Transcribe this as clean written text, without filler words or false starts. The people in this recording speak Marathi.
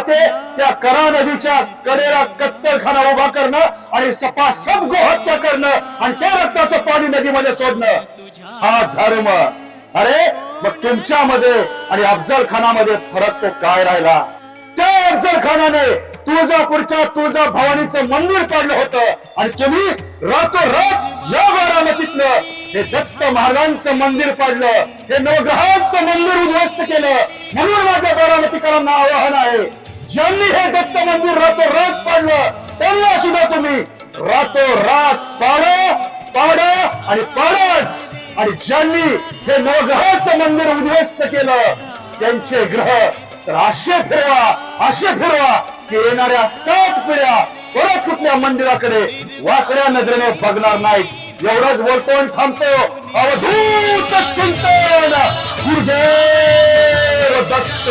पाहते त्या करा नदीच्या कडेला कत्तलखाना उभा करणं आणि सपासप गोहत्या करणं आणि त्या रक्ताचं पाणी नदीमध्ये सोडणं हा धर्म। अरे मग तुमच्यामध्ये आणि अफजल खानामध्ये फरक तो काय राहिला? त्या अफजल खानाने तुळजापूरच्या तुळजा भवानीचं मंदिर पाडलं होतं आणि तुम्ही रातोरात या बारामतीतलं हे दत्त महाराजांचं मंदिर पाडलं, हे नवग्रहांचं मंदिर उद्ध्वस्त केलं। म्हणून माझ्या बारामतीकरांना आवाहन आहे, ज्यांनी हे दत्त मंदिर रातोरात पाडलं त्यांना सुद्धा तुम्ही रातोरात पाडा आणि पाडाच। आणि ज्यांनी हे नवग्रहाचं मंदिर उद्ध्वस्त केलं त्यांचे ग्रह तर असे फिरवा की येणाऱ्या 7 पिढ्या परत कुठल्या मंदिराकडे वाकड्या नजरेने बघणार नाहीत। एवढंच बोलतो आणि थांबतो। अवधूत चिंतन गुरुदेव दत्त।